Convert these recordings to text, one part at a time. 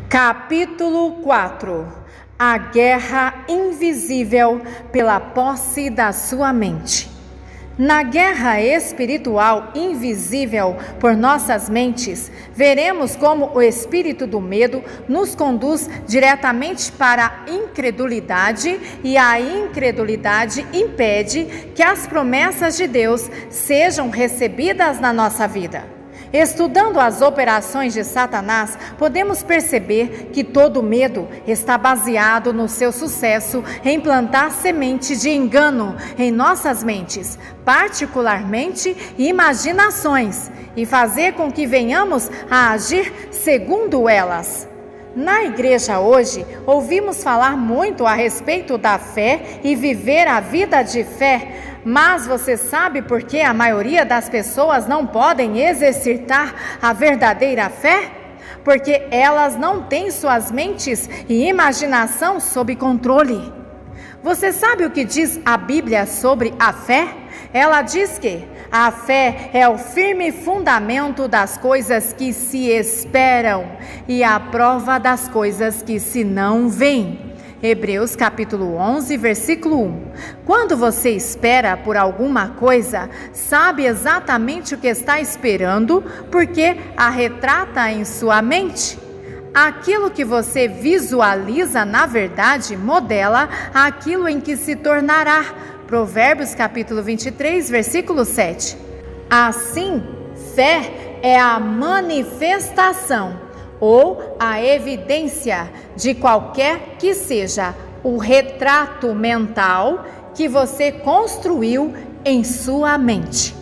Capítulo 4. A guerra invisível pela posse da sua mente. Na guerra espiritual invisível por nossas mentes, veremos como o espírito do medo nos conduz diretamente para a incredulidade, e a incredulidade impede que as promessas de Deus sejam recebidas na nossa vida. Estudando as operações de Satanás, podemos perceber que todo medo está baseado no seu sucesso em plantar semente de engano em nossas mentes, particularmente imaginações, e fazer com que venhamos a agir segundo elas. Na igreja hoje, ouvimos falar muito a respeito da fé e viver a vida de fé, mas você sabe por que a maioria das pessoas não podem exercitar a verdadeira fé? Porque elas não têm suas mentes e imaginação sob controle. Você sabe o que diz a Bíblia sobre a fé? Ela diz que a fé é o firme fundamento das coisas que se esperam e a prova das coisas que se não veem. Hebreus capítulo 11, versículo 1. Quando você espera por alguma coisa, sabe exatamente o que está esperando, porque a retrata em sua mente. Aquilo que você visualiza, na verdade, modela aquilo em que se tornará. Provérbios capítulo 23, versículo 7. Assim, fé é a manifestação ou a evidência de qualquer que seja o retrato mental que você construiu em sua mente.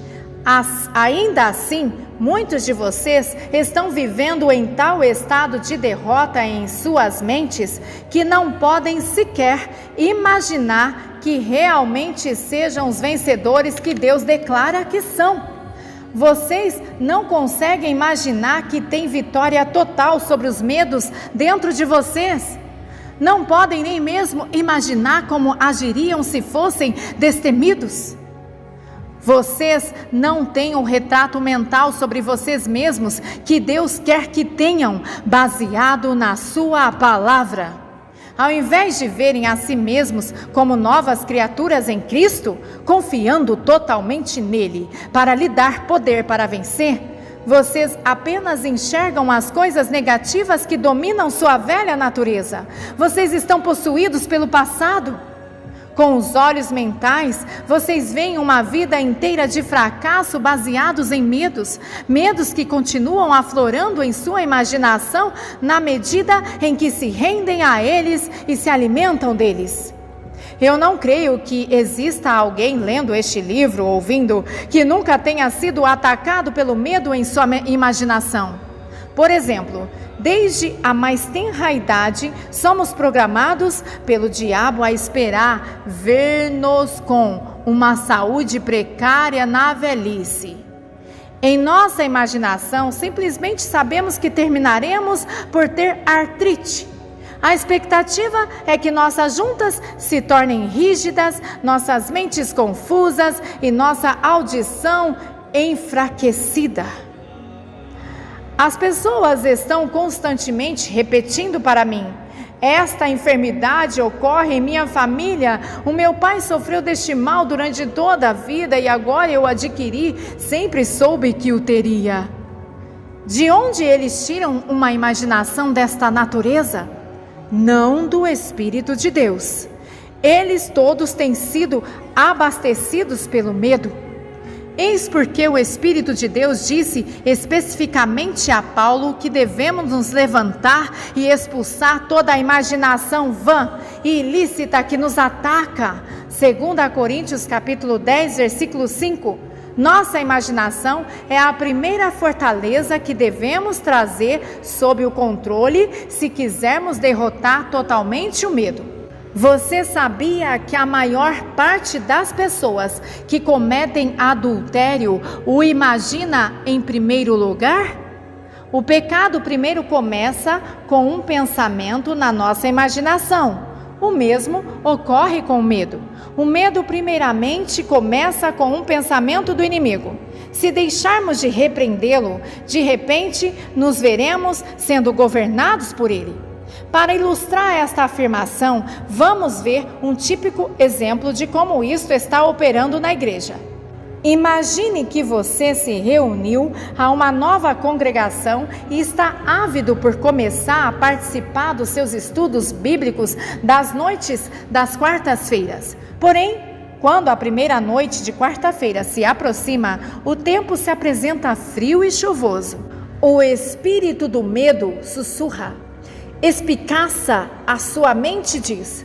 Ainda assim, muitos de vocês estão vivendo em tal estado de derrota em suas mentes que não podem sequer imaginar que realmente sejam os vencedores que Deus declara que são. Vocês não conseguem imaginar que tem vitória total sobre os medos dentro de vocês. Não podem nem mesmo imaginar como agiriam se fossem destemidos. Vocês não têm um retrato mental sobre vocês mesmos que Deus quer que tenham, baseado na sua palavra. Ao invés de verem a si mesmos como novas criaturas em Cristo, confiando totalmente nele para lhe dar poder para vencer, vocês apenas enxergam as coisas negativas que dominam sua velha natureza. Vocês estão possuídos pelo passado. Com os olhos mentais, vocês veem uma vida inteira de fracasso baseados em medos que continuam aflorando em sua imaginação na medida em que se rendem a eles e se alimentam deles. Eu não creio que exista alguém lendo este livro, ouvindo, que nunca tenha sido atacado pelo medo em sua imaginação. Por exemplo, desde a mais tenra idade, somos programados pelo diabo a esperar ver-nos com uma saúde precária na velhice. Em nossa imaginação, simplesmente sabemos que terminaremos por ter artrite. A expectativa é que nossas juntas se tornem rígidas, nossas mentes confusas e nossa audição enfraquecida. As pessoas estão constantemente repetindo para mim: esta enfermidade ocorre em minha família, o meu pai sofreu deste mal durante toda a vida e agora eu adquiri, sempre soube que o teria. De onde eles tiram uma imaginação desta natureza? Não do Espírito de Deus. Eles todos têm sido abastecidos pelo medo. Eis porque o Espírito de Deus disse especificamente a Paulo que devemos nos levantar e expulsar toda a imaginação vã e ilícita que nos ataca. 2 Coríntios capítulo 10, versículo 5. Nossa imaginação é a primeira fortaleza que devemos trazer sob o controle se quisermos derrotar totalmente o medo. Você sabia que a maior parte das pessoas que cometem adultério o imagina em primeiro lugar? O pecado primeiro começa com um pensamento na nossa imaginação. O mesmo ocorre com o medo. O medo primeiramente começa com um pensamento do inimigo. Se deixarmos de repreendê-lo, de repente nos veremos sendo governados por ele. Para ilustrar esta afirmação, vamos ver um típico exemplo de como isto está operando na igreja. Imagine que você se reuniu a uma nova congregação e está ávido por começar a participar dos seus estudos bíblicos das noites das quartas-feiras. Porém, quando a primeira noite de quarta-feira se aproxima, o tempo se apresenta frio e chuvoso. O espírito do medo sussurra, espicaça a sua mente e diz: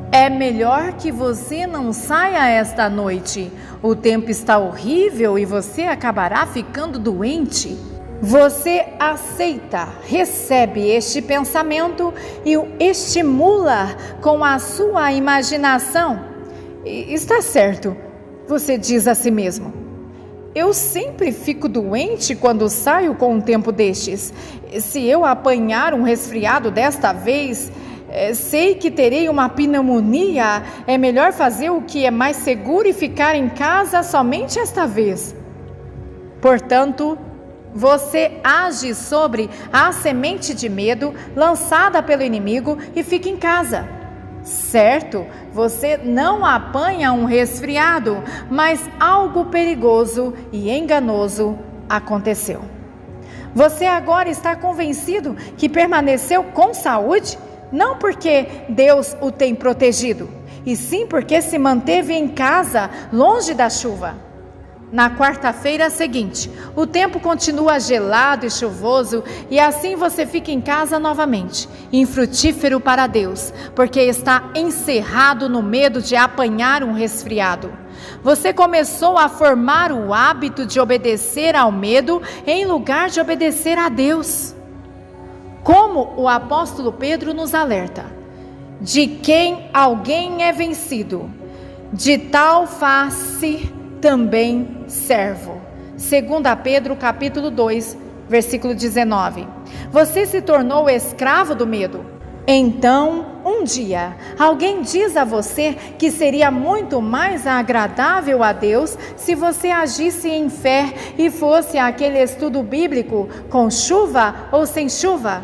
é melhor que você não saia esta noite. O tempo está horrível e você acabará ficando doente. Você aceita, recebe este pensamento e o estimula com a sua imaginação. Está certo, você diz a si mesmo. Eu sempre fico doente quando saio com um tempo destes. Se eu apanhar um resfriado desta vez, sei que terei uma pneumonia. É melhor fazer o que é mais seguro e ficar em casa somente esta vez. Portanto, você age sobre a semente de medo lançada pelo inimigo e fica em casa. Certo, você não apanha um resfriado, mas algo perigoso e enganoso aconteceu. Você agora está convencido que permaneceu com saúde? Não porque Deus o tem protegido, e sim porque se manteve em casa, longe da chuva. Na quarta-feira seguinte, o tempo continua gelado e chuvoso, e assim você fica em casa novamente, infrutífero para Deus, porque está encerrado no medo de apanhar um resfriado. Você começou a formar o hábito de obedecer ao medo em lugar de obedecer a Deus. Como o apóstolo Pedro nos alerta: de quem alguém é vencido, de tal faz-se também servo. 2 Pedro capítulo 2, versículo 19. Você se tornou escravo do medo. Então, um dia, alguém diz a você que seria muito mais agradável a Deus se você agisse em fé e fosse àquele estudo bíblico com chuva ou sem chuva.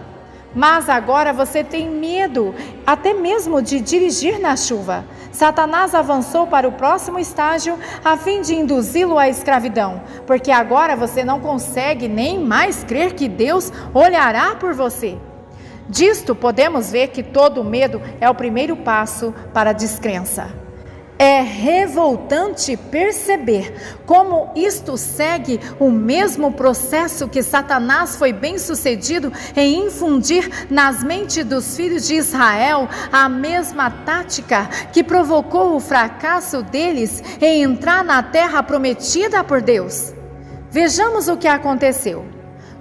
Mas agora você tem medo, até mesmo de dirigir na chuva. Satanás avançou para o próximo estágio a fim de induzi-lo à escravidão, porque agora você não consegue nem mais crer que Deus olhará por você. Disto podemos ver que todo medo é o primeiro passo para a descrença. É revoltante perceber como isto segue o mesmo processo que Satanás foi bem sucedido em infundir nas mentes dos filhos de Israel, a mesma tática que provocou o fracasso deles em entrar na terra prometida por Deus. Vejamos o que aconteceu.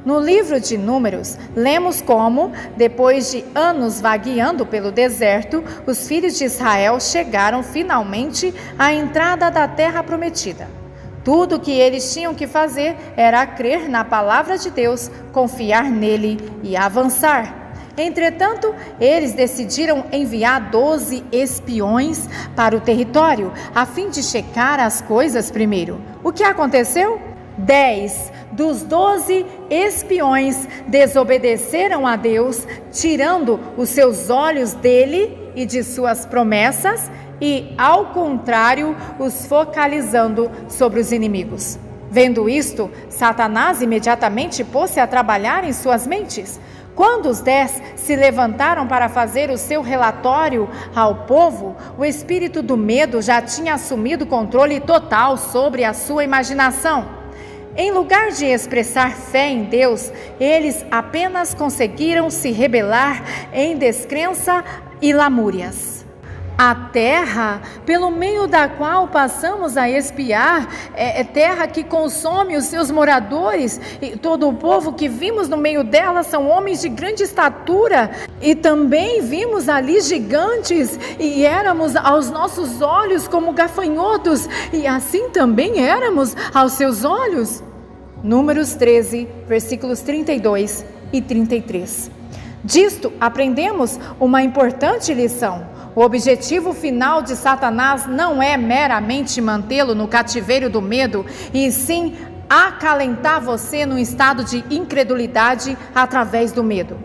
No livro de Números, lemos como, depois de anos vagueando pelo deserto, os filhos de Israel chegaram finalmente à entrada da terra prometida. Tudo o que eles tinham que fazer era crer na palavra de Deus, confiar nele e avançar. Entretanto, eles decidiram enviar 12 espiões para o território, a fim de checar as coisas primeiro. O que aconteceu? 10 dos 12 espiões desobedeceram a Deus, tirando os seus olhos dele e de suas promessas e, ao contrário, os focalizando sobre os inimigos. Vendo isto, Satanás imediatamente pôs-se a trabalhar em suas mentes. Quando os 10 se levantaram para fazer o seu relatório ao povo, o espírito do medo já tinha assumido controle total sobre a sua imaginação. Em lugar de expressar fé em Deus, eles apenas conseguiram se rebelar em descrença e lamúrias. A terra, pelo meio da qual passamos a espiar, é terra que consome os seus moradores, e todo o povo que vimos no meio dela são homens de grande estatura, e também vimos ali gigantes, e éramos aos nossos olhos como gafanhotos, e assim também éramos aos seus olhos. Números 13, versículos 32 e 33. Disto aprendemos uma importante lição. O objetivo final de Satanás não é meramente mantê-lo no cativeiro do medo, e sim acalentar você num estado de incredulidade através do medo.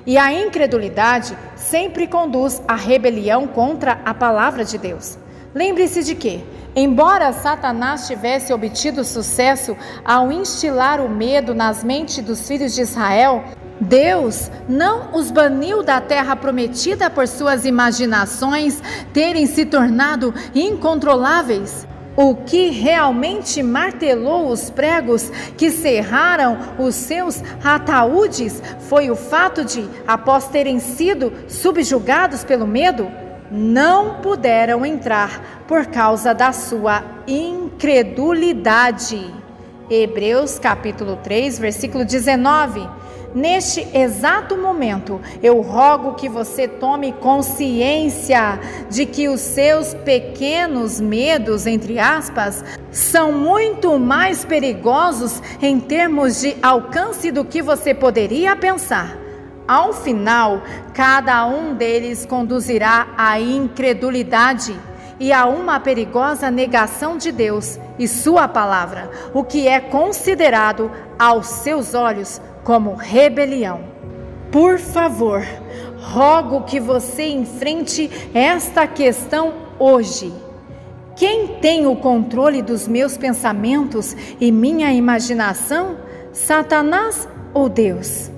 E a incredulidade sempre conduz à rebelião contra a palavra de Deus. Lembre-se de que, embora Satanás tivesse obtido sucesso ao instilar o medo nas mentes dos filhos de Israel, Deus não os baniu da terra prometida por suas imaginações terem se tornado incontroláveis. O que realmente martelou os pregos que cerraram os seus ataúdes foi o fato de, após terem sido subjugados pelo medo, não puderam entrar por causa da sua incredulidade. Hebreus capítulo 3, versículo 19. Neste exato momento, eu rogo que você tome consciência de que os seus pequenos medos, entre aspas, são muito mais perigosos em termos de alcance do que você poderia pensar. Ao final, cada um deles conduzirá à incredulidade e a uma perigosa negação de Deus e sua palavra, o que é considerado aos seus olhos como rebelião. Por favor, rogo que você enfrente esta questão hoje. Quem tem o controle dos meus pensamentos e minha imaginação? Satanás ou Deus?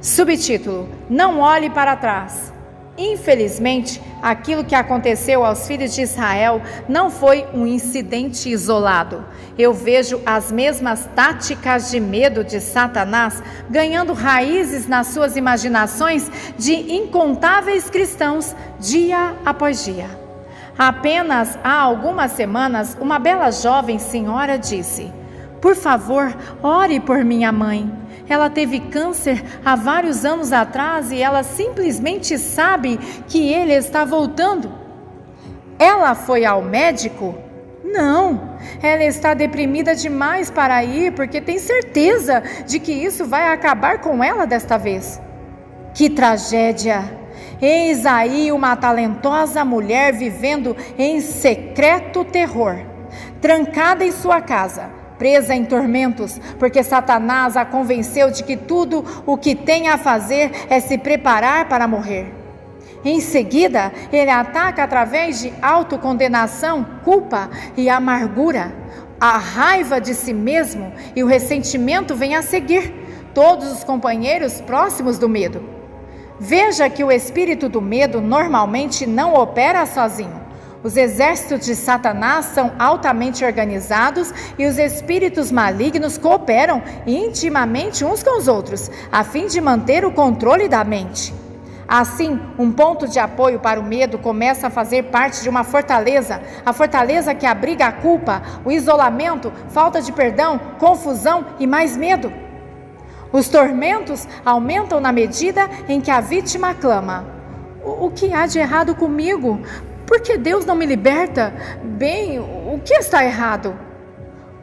Subtítulo: Não olhe para trás. Infelizmente, aquilo que aconteceu aos filhos de Israel não foi um incidente isolado. Eu vejo as mesmas táticas de medo de Satanás ganhando raízes nas suas imaginações de incontáveis cristãos dia após dia. Apenas há algumas semanas, uma bela jovem senhora disse: "Por favor, ore por minha mãe. Ela teve câncer há vários anos atrás e ela simplesmente sabe que ele está voltando." Ela foi ao médico? Não, ela está deprimida demais para ir porque tem certeza de que isso vai acabar com ela desta vez. Que tragédia! Eis aí uma talentosa mulher vivendo em secreto terror, trancada em sua casa, presa em tormentos, porque Satanás a convenceu de que tudo o que tem a fazer é se preparar para morrer. Em seguida, ele ataca através de autocondenação, culpa e amargura. A raiva de si mesmo e o ressentimento vêm a seguir todos os companheiros próximos do medo. Veja que o espírito do medo normalmente não opera sozinho. Os exércitos de Satanás são altamente organizados e os espíritos malignos cooperam intimamente uns com os outros, a fim de manter o controle da mente. Assim, um ponto de apoio para o medo começa a fazer parte de uma fortaleza, a fortaleza que abriga a culpa, o isolamento, falta de perdão, confusão e mais medo. Os tormentos aumentam na medida em que a vítima clama: o que há de errado comigo? Por que Deus não me liberta? Bem, o que está errado?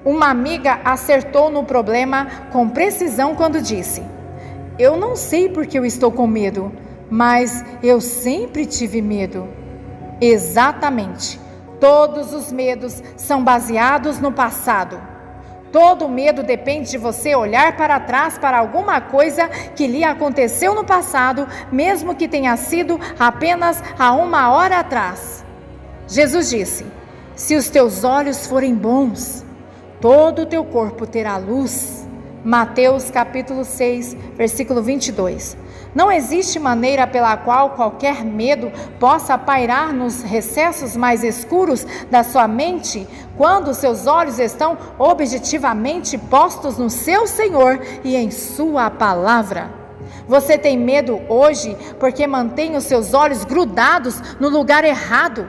Uma amiga acertou no problema com precisão quando disse: "Eu não sei por que eu estou com medo, mas eu sempre tive medo." Exatamente. Todos os medos são baseados no passado. Todo medo depende de você olhar para trás para alguma coisa que lhe aconteceu no passado, mesmo que tenha sido apenas há 1 hora atrás. Jesus disse: "Se os teus olhos forem bons, todo o teu corpo terá luz." Mateus capítulo 6, versículo 22. Não existe maneira pela qual qualquer medo possa pairar nos recessos mais escuros da sua mente quando seus olhos estão objetivamente postos no seu Senhor e em sua palavra. Você tem medo hoje porque mantém os seus olhos grudados no lugar errado.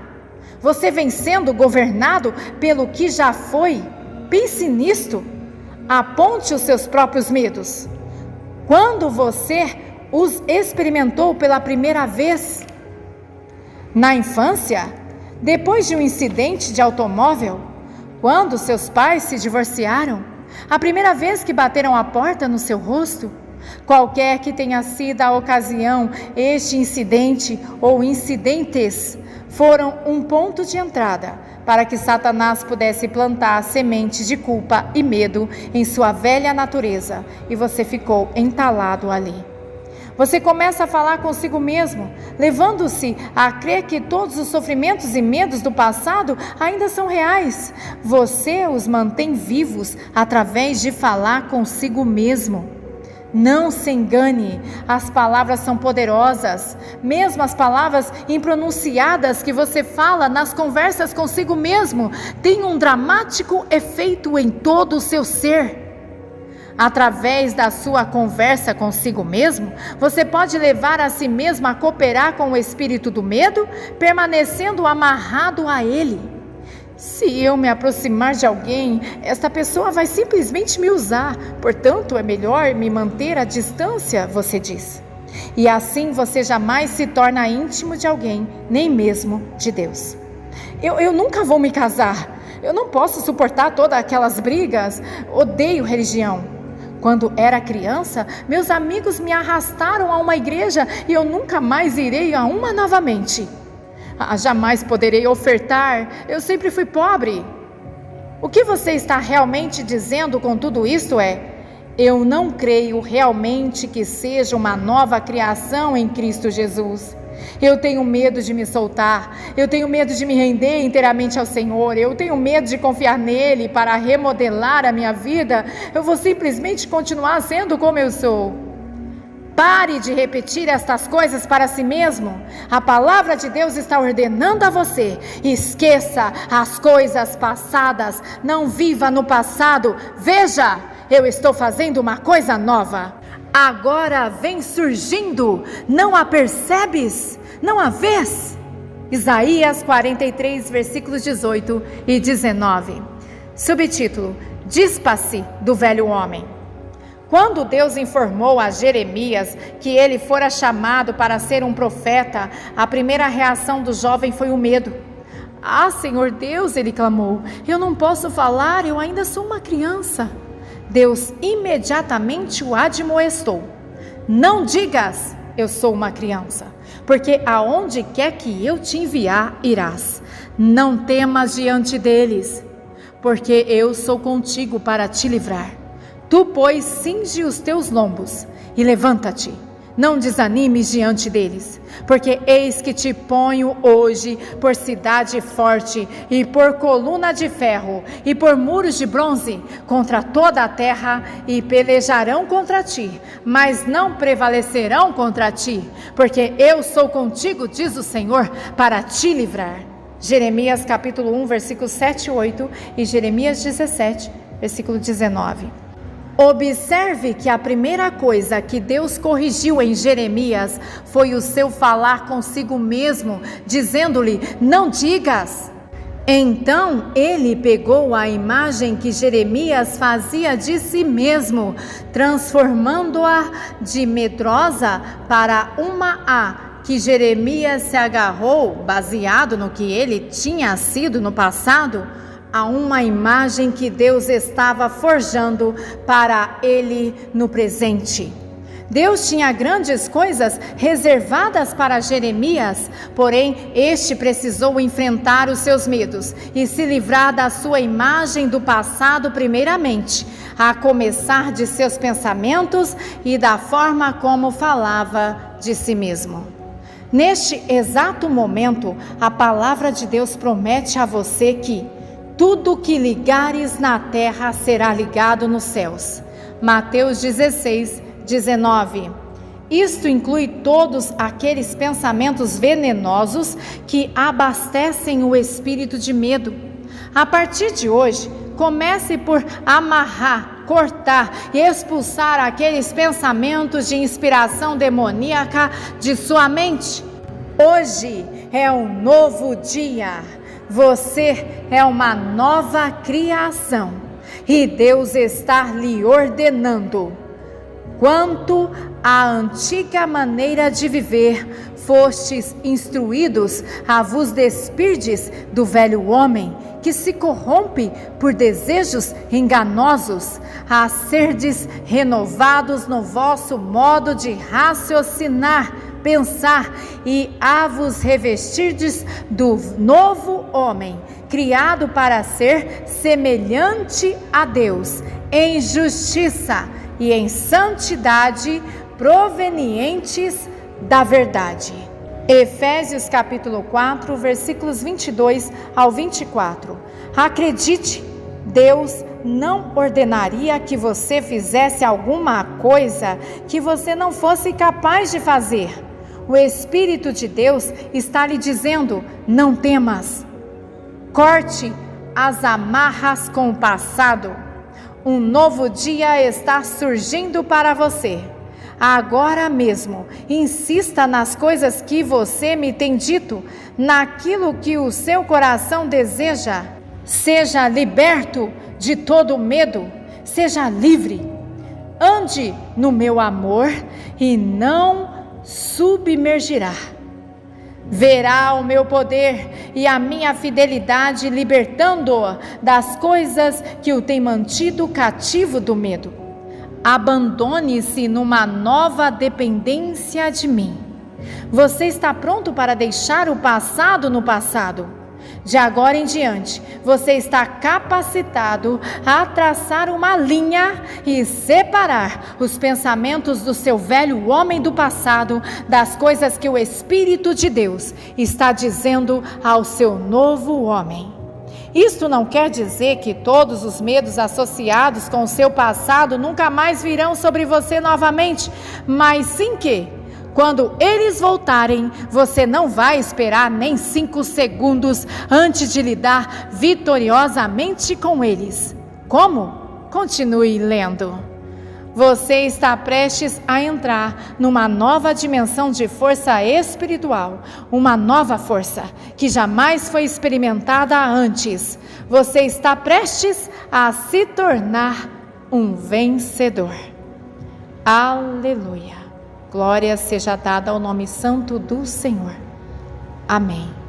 Você vem sendo governado pelo que já foi. Pense nisto. Aponte os seus próprios medos. Quando você os experimentou pela primeira vez? Na infância? Depois de um incidente de automóvel? Quando seus pais se divorciaram? A primeira vez que bateram a porta no seu rosto? Qualquer que tenha sido a ocasião, este incidente ou incidentes foram um ponto de entrada para que Satanás pudesse plantar sementes de culpa e medo em sua velha natureza, e você ficou entalado ali. Você começa a falar consigo mesmo, levando-se a crer que todos os sofrimentos e medos do passado ainda são reais. Você os mantém vivos através de falar consigo mesmo. Não se engane, as palavras são poderosas. Mesmo as palavras impronunciadas que você fala nas conversas consigo mesmo têm um dramático efeito em todo o seu ser. Através da sua conversa consigo mesmo, você pode levar a si mesmo a cooperar com o espírito do medo, permanecendo amarrado a ele. Se eu me aproximar de alguém, esta pessoa vai simplesmente me usar, portanto é melhor me manter à distância, você diz. E assim você jamais se torna íntimo de alguém, nem mesmo de Deus. Eu nunca vou me casar, eu não posso suportar todas aquelas brigas, odeio religião. Quando era criança, meus amigos me arrastaram a uma igreja e eu nunca mais irei a uma novamente. Jamais poderei ofertar, eu sempre fui pobre. O que você está realmente dizendo com tudo isto é: eu não creio realmente que seja uma nova criação em Cristo Jesus. Eu tenho medo de me soltar, eu tenho medo de me render inteiramente ao Senhor, eu tenho medo de confiar nele para remodelar a minha vida. Eu vou simplesmente continuar sendo como eu sou. Pare de repetir estas coisas para si mesmo. A palavra de Deus está ordenando a você: esqueça as coisas passadas, não viva no passado. Veja, eu estou fazendo uma coisa nova. Agora vem surgindo, não a percebes? Não a vês? Isaías 43, versículos 18 e 19. Subtítulo: Dispa-se do velho homem. Quando Deus informou a Jeremias que ele fora chamado para ser um profeta, a primeira reação do jovem foi o medo. Ah, Senhor Deus, ele clamou, eu não posso falar, eu ainda sou uma criança. Deus imediatamente o admoestou: não digas, eu sou uma criança, porque aonde quer que eu te enviar, irás. Não temas diante deles, porque eu sou contigo para te livrar. Tu, pois, cinge os teus lombos e levanta-te. Não desanimes diante deles, porque eis que te ponho hoje por cidade forte, e por coluna de ferro, e por muros de bronze, contra toda a terra, e pelejarão contra ti, mas não prevalecerão contra ti, porque eu sou contigo, diz o Senhor, para te livrar. Jeremias capítulo 1, versículos 7 e 8, e Jeremias 17, versículo 19. Observe que a primeira coisa que Deus corrigiu em Jeremias foi o seu falar consigo mesmo, dizendo-lhe: não digas. Então ele pegou a imagem que Jeremias fazia de si mesmo, transformando-a de medrosa para uma A, que Jeremias se agarrou, baseado no que ele tinha sido no passado, a uma imagem que Deus estava forjando para ele no presente. Deus tinha grandes coisas reservadas para Jeremias, porém este precisou enfrentar os seus medos e se livrar da sua imagem do passado primeiramente, a começar de seus pensamentos e da forma como falava de si mesmo. Neste exato momento, a palavra de Deus promete a você que tudo que ligares na terra será ligado nos céus. Mateus 16, 19. Isto inclui todos aqueles pensamentos venenosos que abastecem o espírito de medo. A partir de hoje, comece por amarrar, cortar e expulsar aqueles pensamentos de inspiração demoníaca de sua mente. Hoje é um novo dia. Você é uma nova criação e Deus está lhe ordenando. Quanto à antiga maneira de viver, fostes instruídos a vos despirdes do velho homem, que se corrompe por desejos enganosos, a serdes renovados no vosso modo de raciocinar, pensar e a vos revestirdes do novo homem, criado para ser semelhante a Deus, em justiça e em santidade provenientes da verdade. Efésios capítulo 4, versículos 22 ao 24. Acredite, Deus não ordenaria que você fizesse alguma coisa que você não fosse capaz de fazer. O Espírito de Deus está lhe dizendo: não temas. Corte as amarras com o passado. Um novo dia está surgindo para você. Agora mesmo, insista nas coisas que você me tem dito, naquilo que o seu coração deseja. Seja liberto de todo medo, seja livre. Ande no meu amor e não submergirá. Verá o meu poder e a minha fidelidade libertando-o das coisas que o têm mantido cativo do medo. Abandone-se numa nova dependência de mim. Você está pronto para deixar o passado no passado? De agora em diante, você está capacitado a traçar uma linha e separar os pensamentos do seu velho homem do passado das coisas que o Espírito de Deus está dizendo ao seu novo homem. Isto não quer dizer que todos os medos associados com o seu passado nunca mais virão sobre você novamente, mas sim que, quando eles voltarem, você não vai esperar nem 5 segundos antes de lidar vitoriosamente com eles. Como? Continue lendo. Você está prestes a entrar numa nova dimensão de força espiritual, uma nova força que jamais foi experimentada antes. Você está prestes a se tornar um vencedor. Aleluia! Glória seja dada ao nome santo do Senhor. Amém.